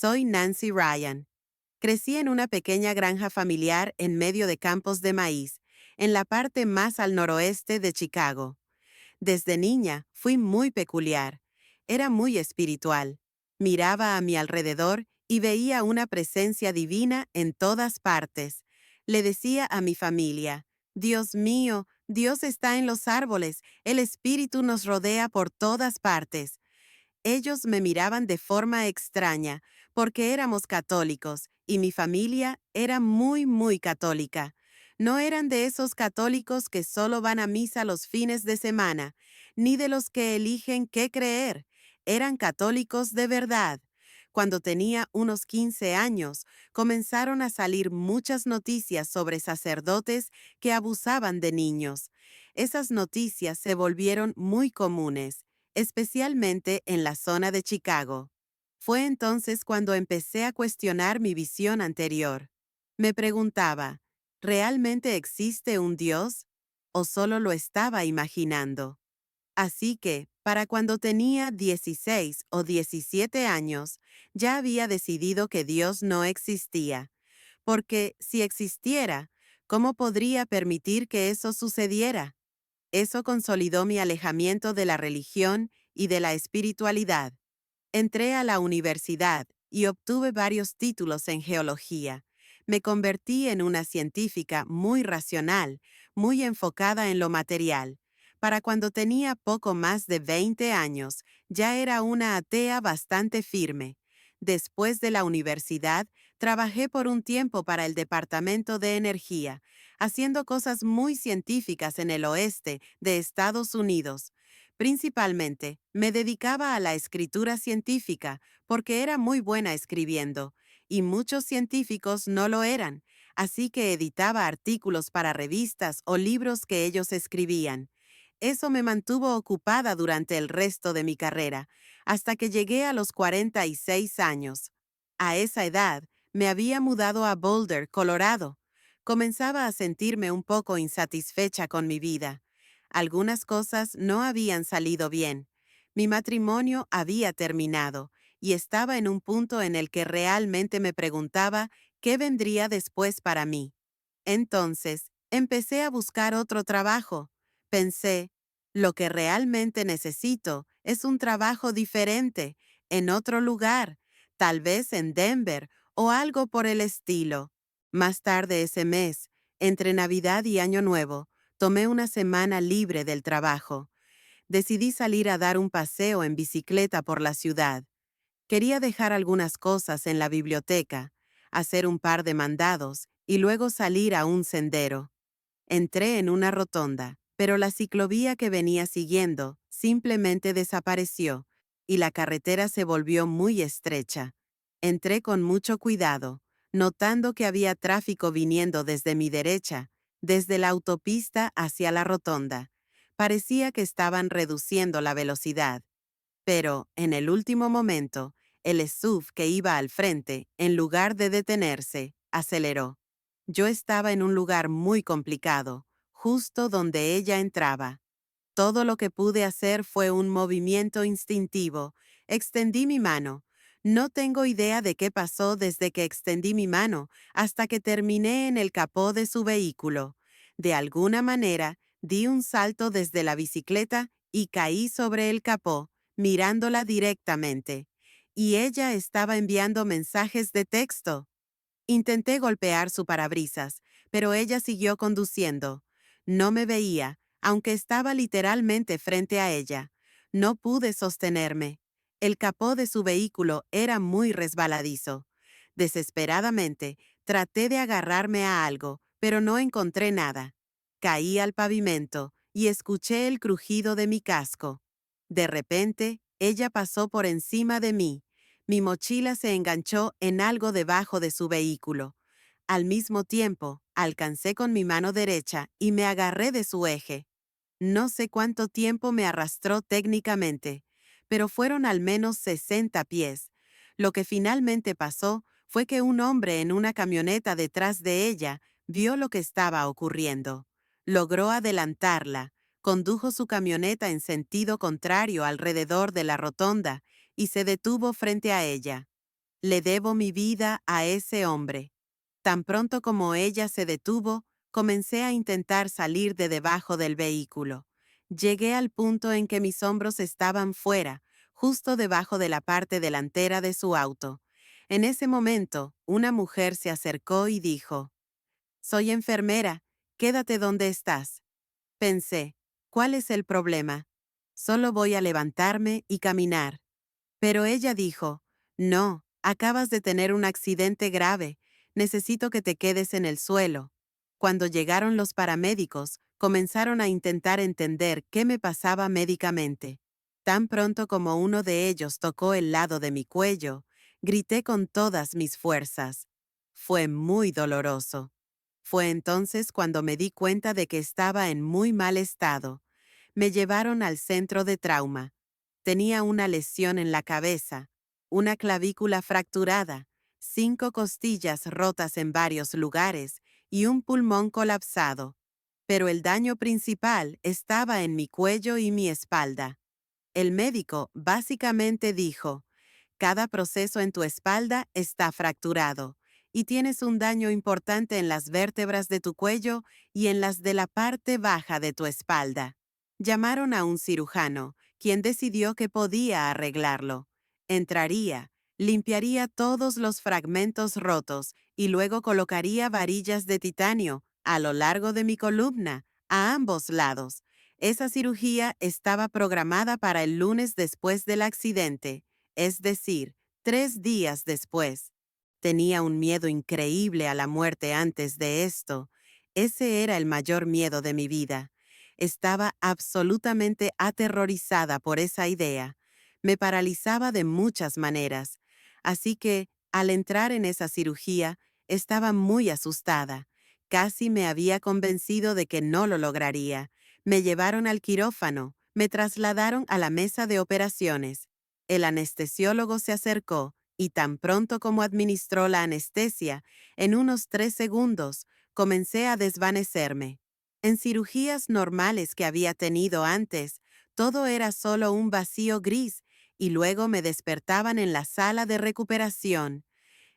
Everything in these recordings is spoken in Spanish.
Soy Nancy Ryan. Crecí en una pequeña granja familiar en medio de campos de maíz, en la parte más al noroeste de Chicago. Desde niña fui muy peculiar. Era muy espiritual. Miraba a mi alrededor y veía una presencia divina en todas partes. Le decía a mi familia, Dios mío, Dios está en los árboles, el Espíritu nos rodea por todas partes. Ellos me miraban de forma extraña, porque éramos católicos, y mi familia era muy católica. No eran de esos católicos que solo van a misa los fines de semana, ni de los que eligen qué creer. Eran católicos de verdad. Cuando tenía unos 15 años, comenzaron a salir muchas noticias sobre sacerdotes que abusaban de niños. Esas noticias se volvieron muy comunes, especialmente en la zona de Chicago. Fue entonces cuando empecé a cuestionar mi visión anterior. Me preguntaba, ¿realmente existe un Dios? ¿O solo lo estaba imaginando? Así que, para cuando tenía 16 o 17 años, ya había decidido que Dios no existía, porque si existiera, ¿cómo podría permitir que eso sucediera? Eso consolidó mi alejamiento de la religión y de la espiritualidad. Entré a la universidad y obtuve varios títulos en geología. Me convertí en una científica muy racional, muy enfocada en lo material. Para cuando tenía poco más de 20 años, ya era una atea bastante firme. Después de la universidad, trabajé por un tiempo para el Departamento de Energía, haciendo cosas muy científicas en el oeste de Estados Unidos. Principalmente, me dedicaba a la escritura científica porque era muy buena escribiendo, y muchos científicos no lo eran, así que editaba artículos para revistas o libros que ellos escribían. Eso me mantuvo ocupada durante el resto de mi carrera, hasta que llegué a los 46 años. A esa edad, me había mudado a Boulder, Colorado. Comenzaba a sentirme un poco insatisfecha con mi vida. Algunas cosas no habían salido bien. Mi matrimonio había terminado y estaba en un punto en el que realmente me preguntaba qué vendría después para mí. Entonces, empecé a buscar otro trabajo. Pensé, lo que realmente necesito es un trabajo diferente, en otro lugar, tal vez en Denver o algo por el estilo. Más tarde ese mes, entre Navidad y Año Nuevo, tomé una semana libre del trabajo. Decidí salir a dar un paseo en bicicleta por la ciudad. Quería dejar algunas cosas en la biblioteca, hacer un par de mandados y luego salir a un sendero. Entré en una rotonda, pero la ciclovía que venía siguiendo simplemente desapareció y la carretera se volvió muy estrecha. Entré con mucho cuidado, notando que había tráfico viniendo desde mi derecha, desde la autopista hacia la rotonda. Parecía que estaban reduciendo la velocidad. Pero, en el último momento, el SUV que iba al frente, en lugar de detenerse, aceleró. Yo estaba en un lugar muy complicado, justo donde ella entraba. Todo lo que pude hacer fue un movimiento instintivo. Extendí mi mano. No tengo idea de qué pasó desde que extendí mi mano hasta que terminé en el capó de su vehículo. De alguna manera, di un salto desde la bicicleta y caí sobre el capó, mirándola directamente. Y ella estaba enviando mensajes de texto. Intenté golpear su parabrisas, pero ella siguió conduciendo. No me veía, aunque estaba literalmente frente a ella. No pude sostenerme. El capó de su vehículo era muy resbaladizo. Desesperadamente, traté de agarrarme a algo, pero no encontré nada. Caí al pavimento y escuché el crujido de mi casco. De repente, ella pasó por encima de mí. Mi mochila se enganchó en algo debajo de su vehículo. Al mismo tiempo, alcancé con mi mano derecha y me agarré de su eje. No sé cuánto tiempo me arrastró técnicamente, pero fueron al menos 60 pies. Lo que finalmente pasó fue que un hombre en una camioneta detrás de ella vio lo que estaba ocurriendo. Logró adelantarla, condujo su camioneta en sentido contrario alrededor de la rotonda y se detuvo frente a ella. Le debo mi vida a ese hombre. Tan pronto como ella se detuvo, comencé a intentar salir de debajo del vehículo. Llegué al punto en que mis hombros estaban fuera, justo debajo de la parte delantera de su auto. En ese momento, una mujer se acercó y dijo: «Soy enfermera, quédate donde estás». Pensé: «¿Cuál es el problema? Solo voy a levantarme y caminar». Pero ella dijo: «No, acabas de tener un accidente grave. Necesito que te quedes en el suelo». Cuando llegaron los paramédicos, comenzaron a intentar entender qué me pasaba médicamente. Tan pronto como uno de ellos tocó el lado de mi cuello, grité con todas mis fuerzas. Fue muy doloroso. Fue entonces cuando me di cuenta de que estaba en muy mal estado. Me llevaron al centro de trauma. Tenía una lesión en la cabeza, una clavícula fracturada, 5 costillas rotas en varios lugares y un pulmón colapsado. Pero el daño principal estaba en mi cuello y mi espalda. El médico básicamente dijo: «Cada proceso en tu espalda está fracturado y tienes un daño importante en las vértebras de tu cuello y en las de la parte baja de tu espalda». Llamaron a un cirujano, quien decidió que podía arreglarlo. Entraría, limpiaría todos los fragmentos rotos y luego colocaría varillas de titanio a lo largo de mi columna, a ambos lados. Esa cirugía estaba programada para el lunes después del accidente, es decir, 3 días después. Tenía un miedo increíble a la muerte antes de esto. Ese era el mayor miedo de mi vida. Estaba absolutamente aterrorizada por esa idea. Me paralizaba de muchas maneras. Así que, al entrar en esa cirugía, estaba muy asustada. Casi me había convencido de que no lo lograría. Me llevaron al quirófano, me trasladaron a la mesa de operaciones. El anestesiólogo se acercó y tan pronto como administró la anestesia, en unos 3 segundos, comencé a desvanecerme. En cirugías normales que había tenido antes, todo era solo un vacío gris y luego me despertaban en la sala de recuperación.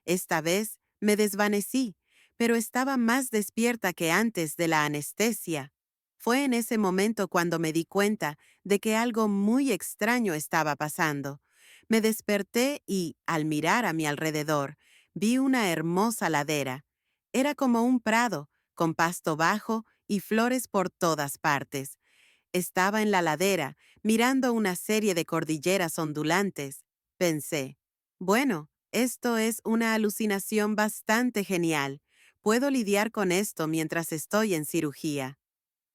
Esta vez me desvanecí, pero estaba más despierta que antes de la anestesia. Fue en ese momento cuando me di cuenta de que algo muy extraño estaba pasando. Me desperté y, al mirar a mi alrededor, vi una hermosa ladera. Era como un prado, con pasto bajo y flores por todas partes. Estaba en la ladera, mirando una serie de cordilleras ondulantes. Pensé: «Bueno, esto es una alucinación bastante genial. Puedo lidiar con esto mientras estoy en cirugía».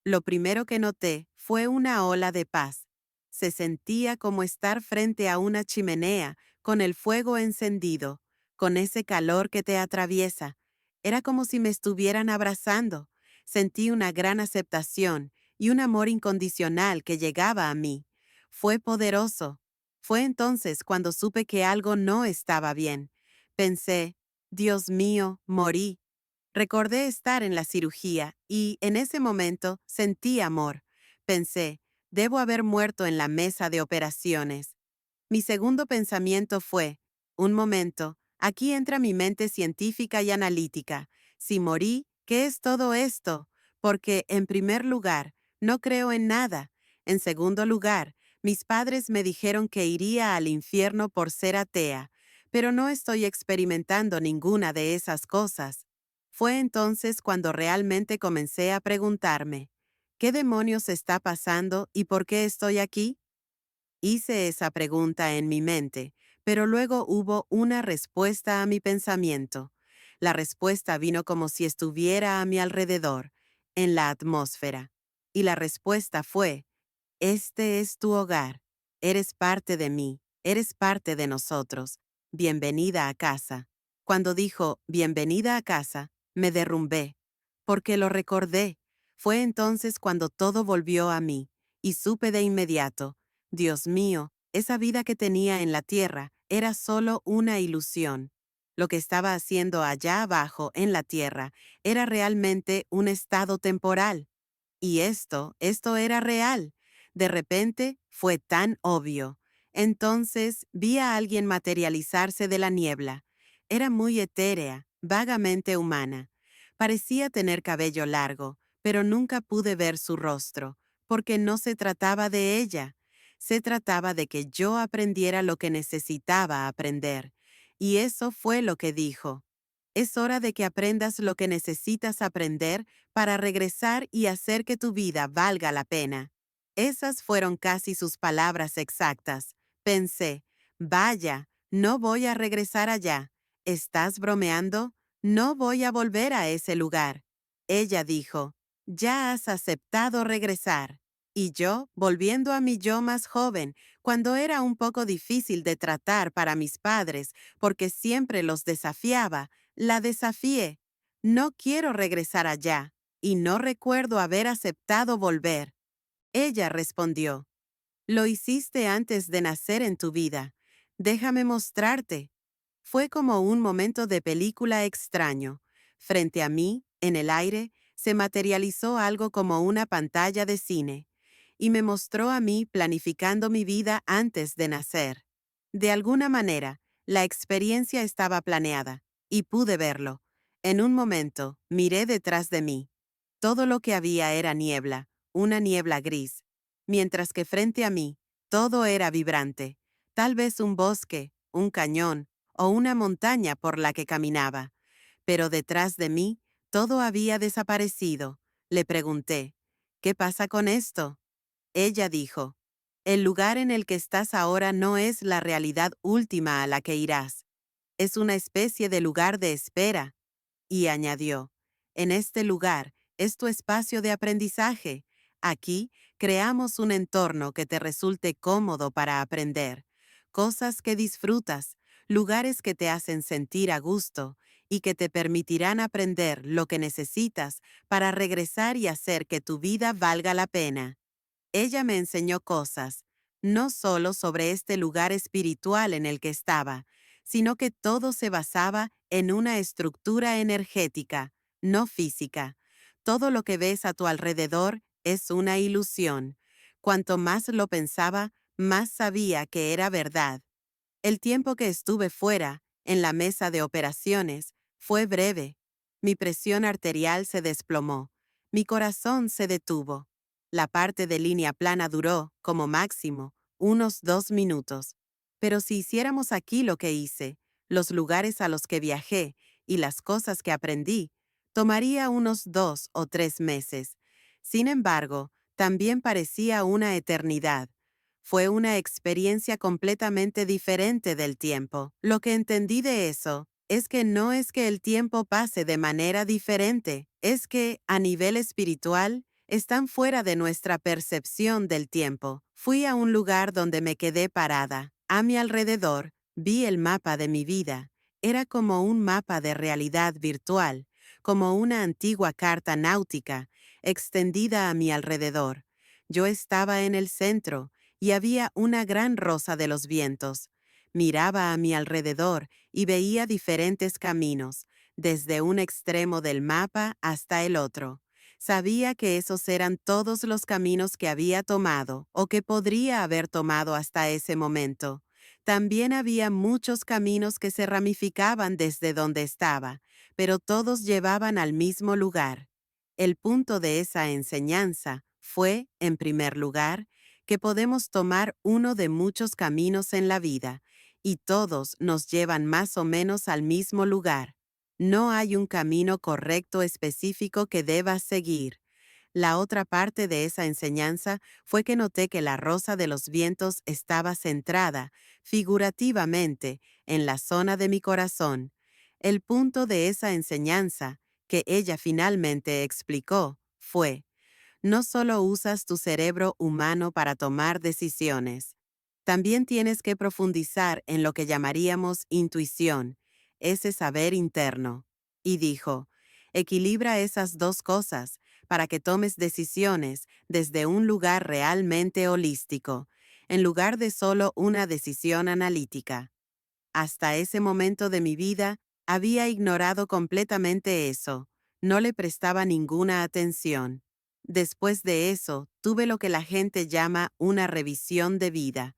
Lo primero que noté fue una ola de paz. Se sentía como estar frente a una chimenea, con el fuego encendido, con ese calor que te atraviesa. Era como si me estuvieran abrazando. Sentí una gran aceptación y un amor incondicional que llegaba a mí. Fue poderoso. Fue entonces cuando supe que algo no estaba bien. Pensé: «Dios mío, morí». Recordé estar en la cirugía y, en ese momento, sentí amor. Pensé: «Debo haber muerto en la mesa de operaciones». Mi segundo pensamiento fue: «Un momento, aquí entra mi mente científica y analítica. Si morí, ¿qué es todo esto? Porque, en primer lugar, no creo en nada. En segundo lugar, mis padres me dijeron que iría al infierno por ser atea, pero no estoy experimentando ninguna de esas cosas». Fue entonces cuando realmente comencé a preguntarme: «¿Qué demonios está pasando y por qué estoy aquí?». Hice esa pregunta en mi mente, pero luego hubo una respuesta a mi pensamiento. La respuesta vino como si estuviera a mi alrededor, en la atmósfera. Y la respuesta fue: «Este es tu hogar. Eres parte de mí. Eres parte de nosotros. Bienvenida a casa». Cuando dijo «bienvenida a casa», me derrumbé, porque lo recordé. Fue entonces cuando todo volvió a mí, y supe de inmediato: Dios mío, esa vida que tenía en la tierra era solo una ilusión. Lo que estaba haciendo allá abajo en la tierra era realmente un estado temporal. Y esto era real. De repente fue tan obvio. Entonces vi a alguien materializarse de la niebla. Era muy etérea, vagamente humana. Parecía tener cabello largo, pero nunca pude ver su rostro, porque no se trataba de ella. Se trataba de que yo aprendiera lo que necesitaba aprender. Y eso fue lo que dijo. Es hora de que aprendas lo que necesitas aprender para regresar y hacer que tu vida valga la pena. Esas fueron casi sus palabras exactas. Pensé, vaya, no voy a regresar allá. ¿Estás bromeando? No voy a volver a ese lugar. Ella dijo, ya has aceptado regresar. Y yo, volviendo a mi yo más joven, cuando era un poco difícil de tratar para mis padres, porque siempre los desafiaba, la desafié. No quiero regresar allá, y no recuerdo haber aceptado volver. Ella respondió, lo hiciste antes de nacer en tu vida. Déjame mostrarte. Fue como un momento de película extraño. Frente a mí, en el aire, se materializó algo como una pantalla de cine, y me mostró a mí planificando mi vida antes de nacer. De alguna manera, la experiencia estaba planeada, y pude verlo. En un momento, miré detrás de mí. Todo lo que había era niebla, una niebla gris, mientras que frente a mí, todo era vibrante, tal vez un bosque, un cañón o una montaña por la que caminaba. Pero detrás de mí, todo había desaparecido. Le pregunté, ¿qué pasa con esto? Ella dijo, el lugar en el que estás ahora no es la realidad última a la que irás. Es una especie de lugar de espera. Y añadió, en este lugar es tu espacio de aprendizaje. Aquí creamos un entorno que te resulte cómodo para aprender, cosas que disfrutas, lugares que te hacen sentir a gusto y que te permitirán aprender lo que necesitas para regresar y hacer que tu vida valga la pena. Ella me enseñó cosas, no solo sobre este lugar espiritual en el que estaba, sino que todo se basaba en una estructura energética, no física. Todo lo que ves a tu alrededor es una ilusión. Cuanto más lo pensaba, más sabía que era verdad. El tiempo que estuve fuera, en la mesa de operaciones, fue breve. Mi presión arterial se desplomó. Mi corazón se detuvo. La parte de línea plana duró, como máximo, unos 2 minutos. Pero si hiciéramos aquí lo que hice, los lugares a los que viajé y las cosas que aprendí, tomaría unos 2 o 3 meses. Sin embargo, también parecía una eternidad. Fue una experiencia completamente diferente del tiempo. Lo que entendí de eso es que no es que el tiempo pase de manera diferente, es que, a nivel espiritual, están fuera de nuestra percepción del tiempo. Fui a un lugar donde me quedé parada. A mi alrededor, vi el mapa de mi vida. Era como un mapa de realidad virtual, como una antigua carta náutica, extendida a mi alrededor. Yo estaba en el centro, y había una gran rosa de los vientos. Miraba a mi alrededor y veía diferentes caminos, desde un extremo del mapa hasta el otro. Sabía que esos eran todos los caminos que había tomado o que podría haber tomado hasta ese momento. También había muchos caminos que se ramificaban desde donde estaba, pero todos llevaban al mismo lugar. El punto de esa enseñanza fue, en primer lugar, que podemos tomar uno de muchos caminos en la vida, y todos nos llevan más o menos al mismo lugar. No hay un camino correcto específico que debas seguir. La otra parte de esa enseñanza fue que noté que la rosa de los vientos estaba centrada, figurativamente, en la zona de mi corazón. El punto de esa enseñanza, que ella finalmente explicó, fue: no solo usas tu cerebro humano para tomar decisiones. También tienes que profundizar en lo que llamaríamos intuición, ese saber interno. Y dijo, equilibra esas dos cosas para que tomes decisiones desde un lugar realmente holístico, en lugar de solo una decisión analítica. Hasta ese momento de mi vida, había ignorado completamente eso. No le prestaba ninguna atención. Después de eso, tuve lo que la gente llama una revisión de vida.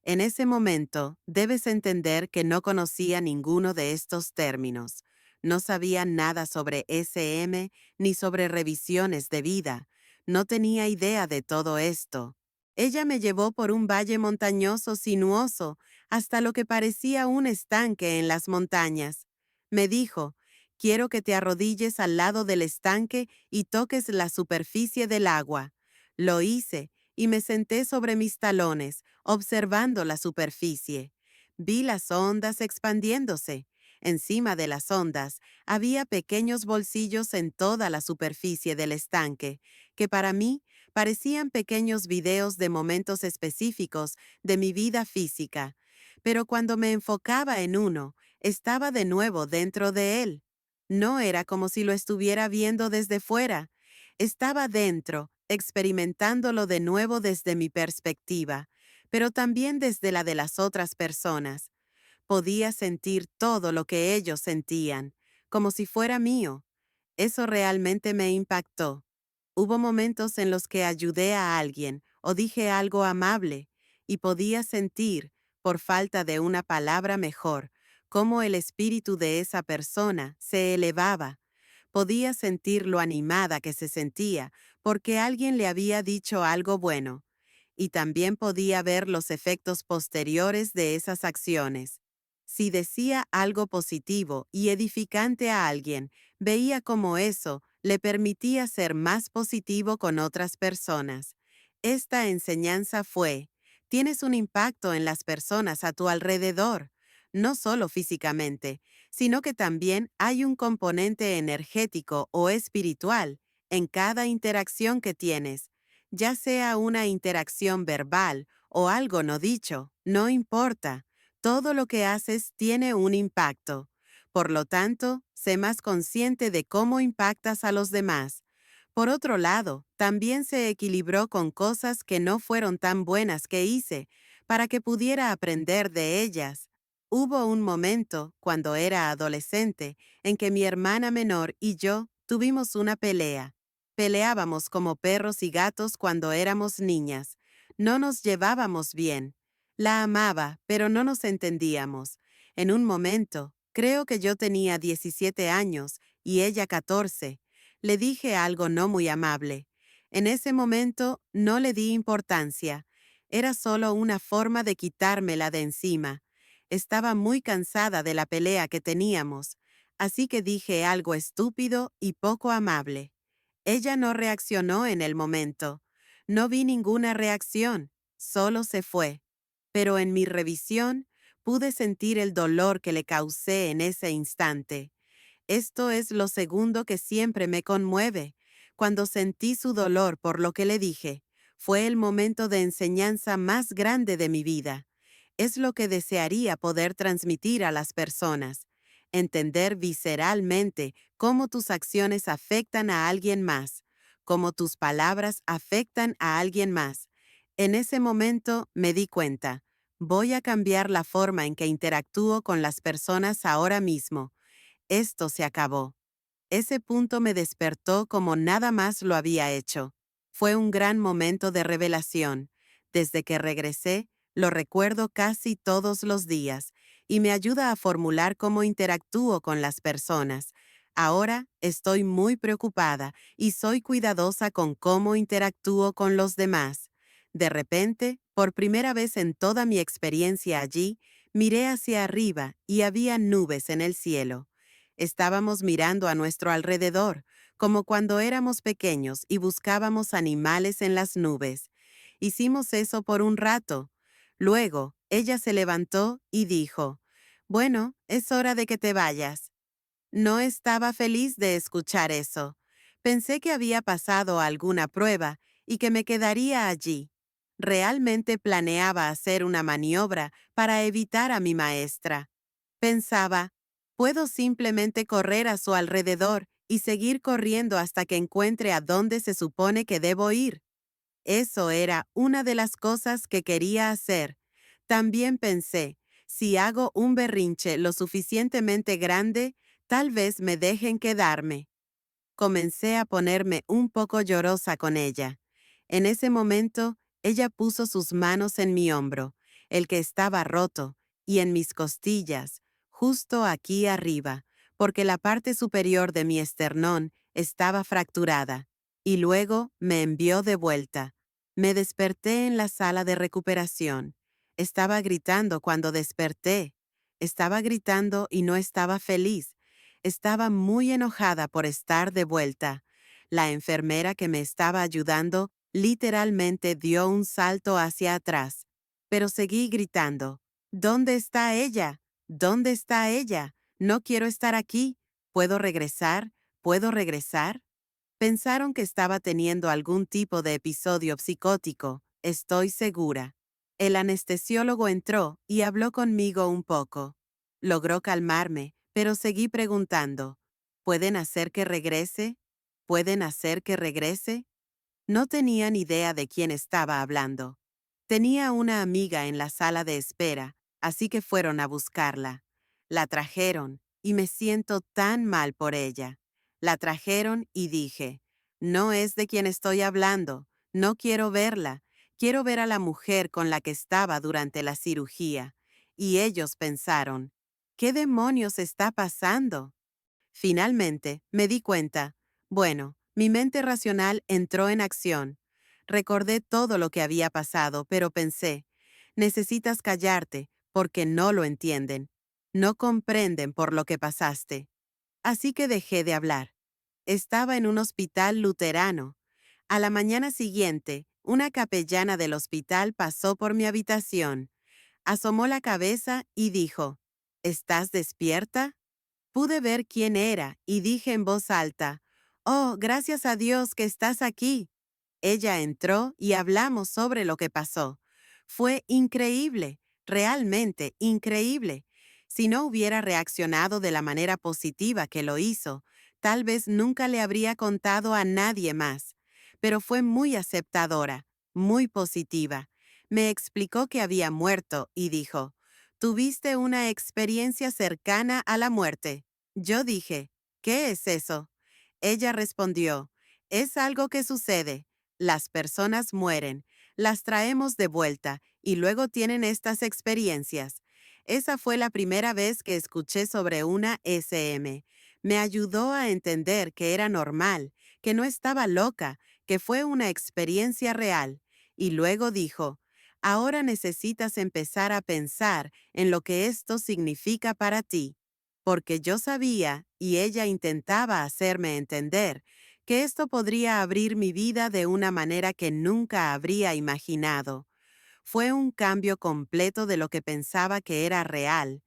En ese momento, debes entender que no conocía ninguno de estos términos. No sabía nada sobre SM ni sobre revisiones de vida. No tenía idea de todo esto. Ella me llevó por un valle montañoso sinuoso hasta lo que parecía un estanque en las montañas. Me dijo, quiero que te arrodilles al lado del estanque y toques la superficie del agua. Lo hice y me senté sobre mis talones, observando la superficie. Vi las ondas expandiéndose. Encima de las ondas había pequeños bolsillos en toda la superficie del estanque, que para mí parecían pequeños videos de momentos específicos de mi vida física. Pero cuando me enfocaba en uno, estaba de nuevo dentro de él. No era como si lo estuviera viendo desde fuera. Estaba dentro, experimentándolo de nuevo desde mi perspectiva, pero también desde la de las otras personas. Podía sentir todo lo que ellos sentían, como si fuera mío. Eso realmente me impactó. Hubo momentos en los que ayudé a alguien o dije algo amable y podía sentir, por falta de una palabra mejor, cómo el espíritu de esa persona se elevaba. Podía sentir lo animada que se sentía porque alguien le había dicho algo bueno. Y también podía ver los efectos posteriores de esas acciones. Si decía algo positivo y edificante a alguien, veía cómo eso le permitía ser más positivo con otras personas. Esta enseñanza fue, tienes un impacto en las personas a tu alrededor, no solo físicamente, sino que también hay un componente energético o espiritual en cada interacción que tienes, ya sea una interacción verbal o algo no dicho, no importa. Todo lo que haces tiene un impacto. Por lo tanto, sé más consciente de cómo impactas a los demás. Por otro lado, también se equilibró con cosas que no fueron tan buenas que hice, para que pudiera aprender de ellas. Hubo un momento, cuando era adolescente, en que mi hermana menor y yo tuvimos una pelea. Peleábamos como perros y gatos cuando éramos niñas. No nos llevábamos bien. La amaba, pero no nos entendíamos. En un momento, creo que yo tenía 17 años y ella 14. Le dije algo no muy amable. En ese momento no le di importancia. Era solo una forma de quitármela de encima. Estaba muy cansada de la pelea que teníamos, así que dije algo estúpido y poco amable. Ella no reaccionó en el momento. No vi ninguna reacción, solo se fue. Pero en mi revisión pude sentir el dolor que le causé en ese instante. Esto es lo segundo que siempre me conmueve. Cuando sentí su dolor por lo que le dije, fue el momento de enseñanza más grande de mi vida. Es lo que desearía poder transmitir a las personas. Entender visceralmente cómo tus acciones afectan a alguien más, cómo tus palabras afectan a alguien más. En ese momento me di cuenta, voy a cambiar la forma en que interactúo con las personas ahora mismo. Esto se acabó. Ese punto me despertó como nada más lo había hecho. Fue un gran momento de revelación. Desde que regresé, lo recuerdo casi todos los días y me ayuda a formular cómo interactúo con las personas. Ahora estoy muy preocupada y soy cuidadosa con cómo interactúo con los demás. De repente, por primera vez en toda mi experiencia allí, miré hacia arriba y había nubes en el cielo. Estábamos mirando a nuestro alrededor, como cuando éramos pequeños y buscábamos animales en las nubes. Hicimos eso por un rato. Luego, ella se levantó y dijo, «Bueno, es hora de que te vayas». No estaba feliz de escuchar eso. Pensé que había pasado alguna prueba y que me quedaría allí. Realmente planeaba hacer una maniobra para evitar a mi maestra. Pensaba, puedo simplemente correr a su alrededor y seguir corriendo hasta que encuentre a dónde se supone que debo ir. Eso era una de las cosas que quería hacer. También pensé, si hago un berrinche lo suficientemente grande, tal vez me dejen quedarme. Comencé a ponerme un poco llorosa con ella. En ese momento, ella puso sus manos en mi hombro. el que estaba roto, y en mis costillas, justo aquí arriba, porque la parte superior de mi esternón estaba fracturada, y luego me envió de vuelta. Me desperté en la sala de recuperación. Estaba gritando cuando desperté. Estaba gritando y no estaba feliz. Estaba muy enojada por estar de vuelta. La enfermera que me estaba ayudando literalmente dio un salto hacia atrás, pero seguí gritando. ¿Dónde está ella? ¿Dónde está ella? No quiero estar aquí. ¿Puedo regresar? ¿Puedo regresar? Pensaron que estaba teniendo algún tipo de episodio psicótico, estoy segura. El anestesiólogo entró y habló conmigo un poco. Logró calmarme, pero seguí preguntando, ¿pueden hacer que regrese? ¿Pueden hacer que regrese? No tenía ni idea de quién estaba hablando. Tenía una amiga en la sala de espera, así que fueron a buscarla. La trajeron y me siento tan mal por ella. La trajeron y dije, no es de quien estoy hablando, no quiero verla, quiero ver a la mujer con la que estaba durante la cirugía. Y ellos pensaron, ¿qué demonios está pasando? Finalmente, me di cuenta. Bueno, mi mente racional entró en acción. Recordé todo lo que había pasado, pero pensé, necesitas callarte, porque no lo entienden. No comprenden por lo que pasaste. Así que dejé de hablar. Estaba en un hospital luterano. A la mañana siguiente, una capellana del hospital pasó por mi habitación. Asomó la cabeza y dijo, ¿estás despierta? Pude ver quién era y dije en voz alta, «Oh, gracias a Dios que estás aquí». Ella entró y hablamos sobre lo que pasó. Fue increíble, realmente increíble. Si no hubiera reaccionado de la manera positiva que lo hizo, tal vez nunca le habría contado a nadie más. Pero fue muy aceptadora, muy positiva. Me explicó que había muerto y dijo, «Tuviste una experiencia cercana a la muerte». Yo dije, ¿qué es eso? Ella respondió, es algo que sucede. Las personas mueren, las traemos de vuelta y luego tienen estas experiencias. Esa fue la primera vez que escuché sobre una SM. Me ayudó a entender que era normal, que no estaba loca, que fue una experiencia real. Y luego dijo, ahora necesitas empezar a pensar en lo que esto significa para ti. Porque yo sabía, y ella intentaba hacerme entender, que esto podría abrir mi vida de una manera que nunca habría imaginado. Fue un cambio completo de lo que pensaba que era real,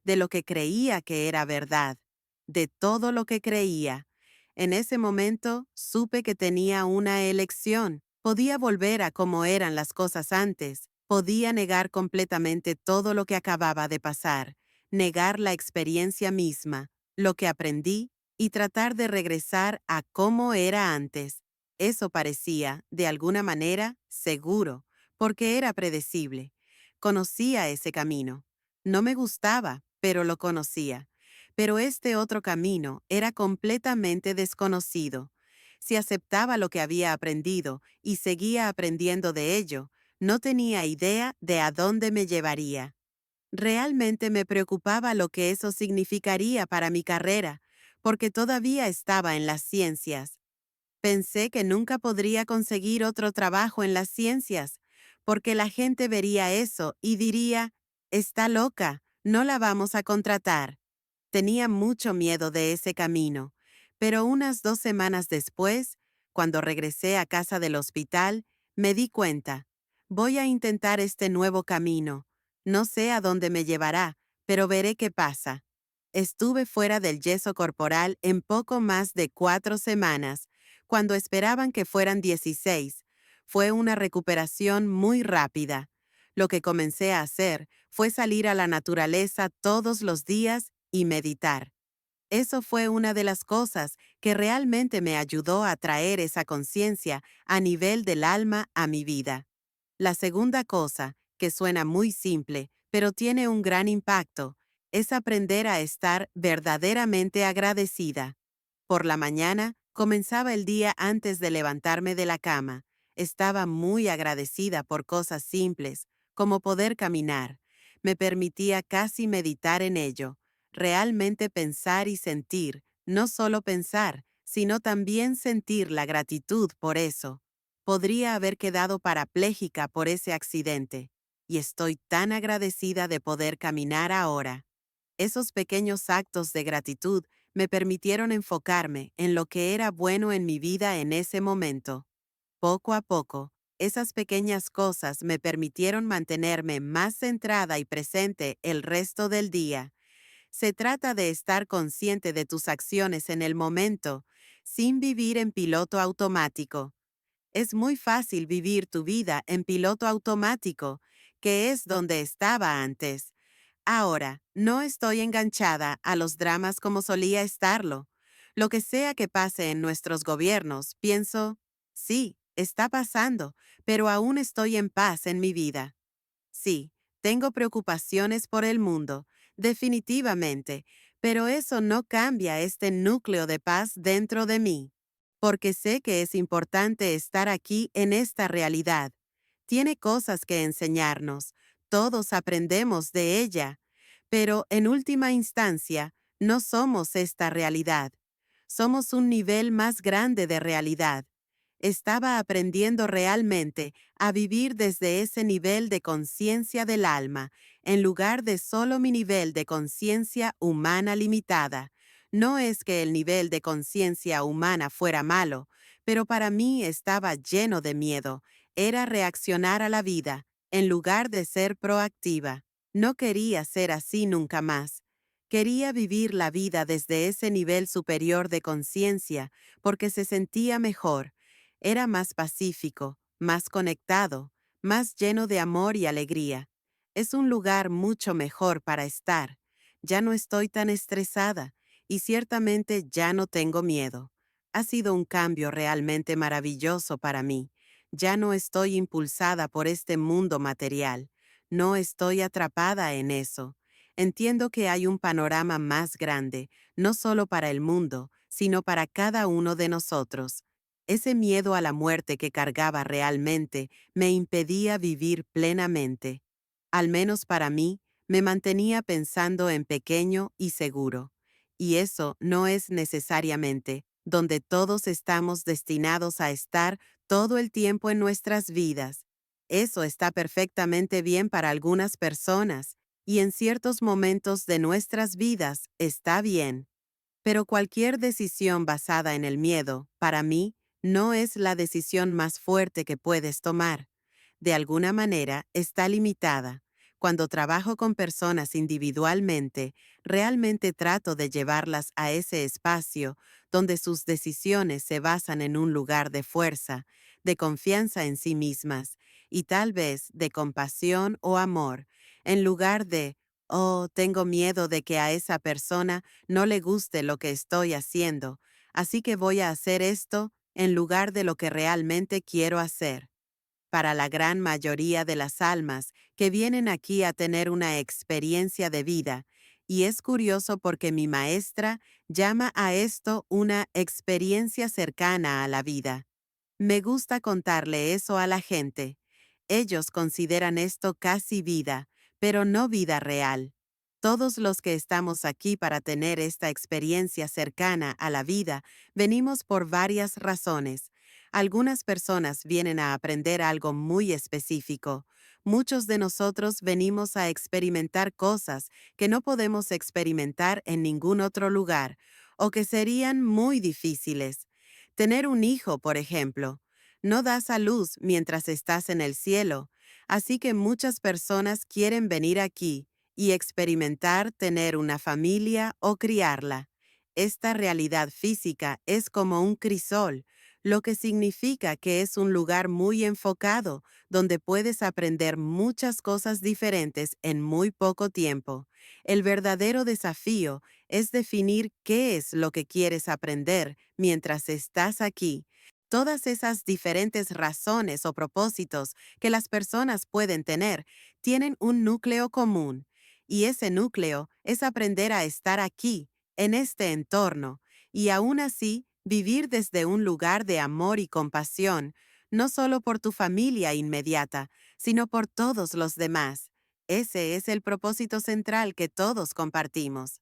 de lo que creía que era verdad, de todo lo que creía. En ese momento supe que tenía una elección. Podía volver a como eran las cosas antes. Podía negar completamente todo lo que acababa de pasar, negar la experiencia misma, lo que aprendí, y tratar de regresar a cómo era antes. Eso parecía, de alguna manera, seguro, porque era predecible. Conocía ese camino. No me gustaba, pero lo conocía. Pero este otro camino era completamente desconocido. Si aceptaba lo que había aprendido y seguía aprendiendo de ello, no tenía idea de a dónde me llevaría. Realmente me preocupaba lo que eso significaría para mi carrera, porque todavía estaba en las ciencias. Pensé que nunca podría conseguir otro trabajo en las ciencias, porque la gente vería eso y diría, está loca, no la vamos a contratar. Tenía mucho miedo de ese camino, pero unas 2 semanas después, cuando regresé a casa del hospital, me di cuenta, voy a intentar este nuevo camino. No sé a dónde me llevará, pero veré qué pasa. Estuve fuera del yeso corporal en poco más de 4 semanas, cuando esperaban que fueran 16. Fue una recuperación muy rápida. Lo que comencé a hacer fue salir a la naturaleza todos los días y meditar. Eso fue una de las cosas que realmente me ayudó a traer esa conciencia a nivel del alma a mi vida. La segunda cosa, que suena muy simple, pero tiene un gran impacto, es aprender a estar verdaderamente agradecida. Por la mañana, comenzaba el día antes de levantarme de la cama. Estaba muy agradecida por cosas simples, como poder caminar. Me permitía casi meditar en ello, realmente pensar y sentir, no solo pensar, sino también sentir la gratitud por eso. Podría haber quedado parapléjica por ese accidente, y estoy tan agradecida de poder caminar ahora. Esos pequeños actos de gratitud me permitieron enfocarme en lo que era bueno en mi vida en ese momento. Poco a poco, esas pequeñas cosas me permitieron mantenerme más centrada y presente el resto del día. Se trata de estar consciente de tus acciones en el momento, sin vivir en piloto automático. Es muy fácil vivir tu vida en piloto automático, que es donde estaba antes. Ahora, no estoy enganchada a los dramas como solía estarlo. Lo que sea que pase en nuestros gobiernos, pienso, sí, está pasando, pero aún estoy en paz en mi vida. Sí, tengo preocupaciones por el mundo, definitivamente, pero eso no cambia este núcleo de paz dentro de mí, porque sé que es importante estar aquí en esta realidad. Tiene cosas que enseñarnos, todos aprendemos de ella, pero en última instancia, no somos esta realidad. Somos un nivel más grande de realidad. Estaba aprendiendo realmente a vivir desde ese nivel de conciencia del alma, en lugar de solo mi nivel de conciencia humana limitada. No es que el nivel de conciencia humana fuera malo, pero para mí estaba lleno de miedo. Era reaccionar a la vida, en lugar de ser proactiva. No quería ser así nunca más. Quería vivir la vida desde ese nivel superior de conciencia, porque se sentía mejor. Era más pacífico, más conectado, más lleno de amor y alegría. Es un lugar mucho mejor para estar. Ya no estoy tan estresada y ciertamente ya no tengo miedo. Ha sido un cambio realmente maravilloso para mí. Ya no estoy impulsada por este mundo material. No estoy atrapada en eso. Entiendo que hay un panorama más grande, no solo para el mundo, sino para cada uno de nosotros. Ese miedo a la muerte que cargaba realmente me impedía vivir plenamente. Al menos para mí, me mantenía pensando en pequeño y seguro. Y eso no es necesariamente donde todos estamos destinados a estar todo el tiempo en nuestras vidas. Eso está perfectamente bien para algunas personas, y en ciertos momentos de nuestras vidas está bien. Pero cualquier decisión basada en el miedo, para mí, no es la decisión más fuerte que puedes tomar. De alguna manera, está limitada. Cuando trabajo con personas individualmente, realmente trato de llevarlas a ese espacio donde sus decisiones se basan en un lugar de fuerza, de confianza en sí mismas y tal vez de compasión o amor, en lugar de, oh, tengo miedo de que a esa persona no le guste lo que estoy haciendo, así que voy a hacer esto en lugar de lo que realmente quiero hacer. Para la gran mayoría de las almas que vienen aquí a tener una experiencia de vida, y es curioso porque mi maestra llama a esto una experiencia cercana a la vida. Me gusta contarle eso a la gente. Ellos consideran esto casi vida, pero no vida real. Todos los que estamos aquí para tener esta experiencia cercana a la vida, venimos por varias razones. Algunas personas vienen a aprender algo muy específico. Muchos de nosotros venimos a experimentar cosas que no podemos experimentar en ningún otro lugar, o que serían muy difíciles. Tener un hijo, por ejemplo. No das a luz mientras estás en el cielo, así que muchas personas quieren venir aquí y experimentar tener una familia o criarla. Esta realidad física es como un crisol, lo que significa que es un lugar muy enfocado, donde puedes aprender muchas cosas diferentes en muy poco tiempo. El verdadero desafío es definir qué es lo que quieres aprender mientras estás aquí. Todas esas diferentes razones o propósitos que las personas pueden tener tienen un núcleo común, y ese núcleo es aprender a estar aquí, en este entorno, y aún así vivir desde un lugar de amor y compasión, no solo por tu familia inmediata, sino por todos los demás. Ese es el propósito central que todos compartimos.